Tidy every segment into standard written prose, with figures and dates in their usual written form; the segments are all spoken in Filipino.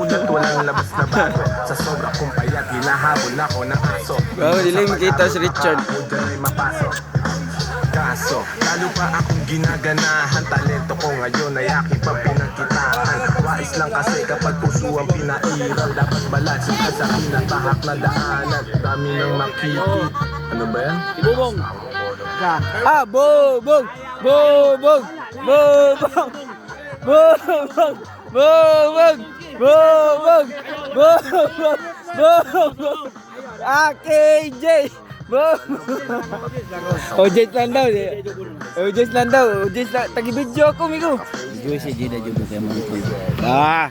nagulat, walang labas na bago. Sa sobra kong payat, hinahabol ako ng aso. Wow, dilim kita si Richard. Diyan ay mapasok. Kaso, lalo pa akong ginaganahan. Talento ko ngayon ay aking pa pinagkitaan. Wais lang kasi kapag puso ang pinairal, dapat balansin ka sa pinatahak na daanan. Dami nang makikit. Ano ba yan? Bubong. Ah, bubong. Bubong. Bubong. Bubong. Bubong. Bubong. Bubong. Bubong. Ah, KJ. Ojek lang daw. Ojek lang daw. Ojek lang. Tagi-video ako, migo. Video si Jida juga kayak mangkul. Ah.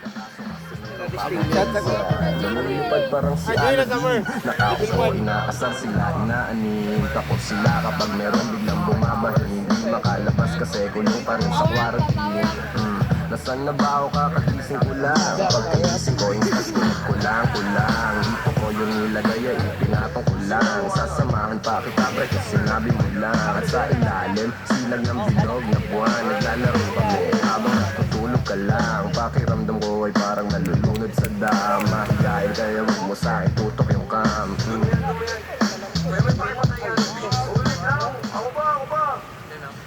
Lumilipad parang si Aladdin. Nakaupo, inaasar sila, inaanin. Takot sila kapag meron biglang bumabahin. Hindi makalabas kasi kulong pa rin sa quarantine. Nasaan na ba ako kakagising ko lang? Pagkagising ko, ingas kulang. Dito ko yung nilagay ay pinatong ko lang. Sasamahan pa kita pre kasi sinabi mo lang. At sa ilalim, silag ng bilog na buwan. Naglalaro kami habang natutulog ka lang. Pakiramdam ko ay parang nalulunod sa dama. Dahil kaya wag mo sa akin tutok yung cam.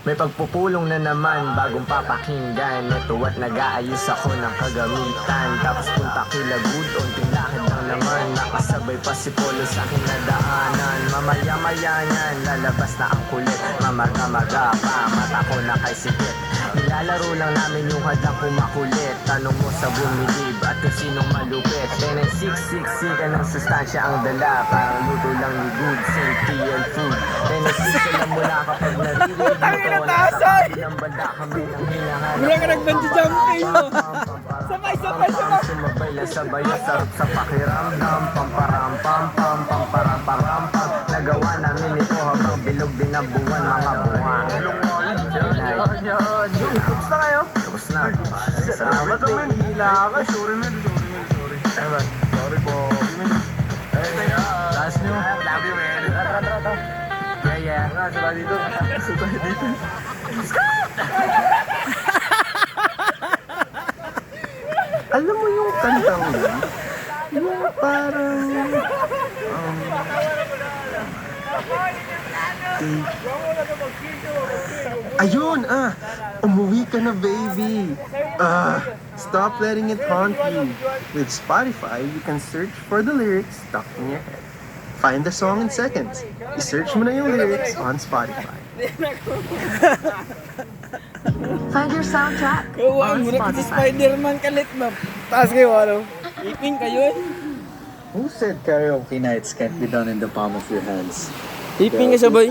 May pagpupulong na naman, bagong papakinggan. Ito at nag-aayos ako ng kagamitan. Tapos punta kila good, unting lakad lang naman. Nakasabay pa si Polo sa aking nadaanan. Mamaya-maya yan, lalabas na ang kulit. Mamaga-maga pa, mata ko na kay sikit. Nilalaro lang namin yung hadlang kumakulit. Tanong mo sa bumilib at kung sinong malupit. 10-6-6-6, anong sustansya ang dala. Parang luto lang ni good, safety and food. 10-6, alam mo na kapag naririnig mo to. Wala ka nag-bungee jumping mo. Sabay. Sumabay lang sabay sarap sa pakiramdam. Pamparam-pam-pam, pamparam-param-pam. Nagawa namin ito habang bilog din ang buwan, mga buwan. Tapos na kayo? Tapos na. Salamat men. Hila ka. Sorry men. Sorry po. Last nyo. Love you men. Yeah. Saka dito. Alam mo yung kantang yun? Yung parang... Ayun! Umuwi ka na, baby! Stop letting it haunt you. With Spotify, you can search for the lyrics stuck in your head. Find the song in seconds. I-search mo na yung lyrics on Spotify. Find your soundtrack Kawan, on muna kasi Spotify. Spider-Man kalit na. Taas kayo, ano? Iping kayo. Who said karaoke nights can't be done in the palm of your hands? Iping ka sabay.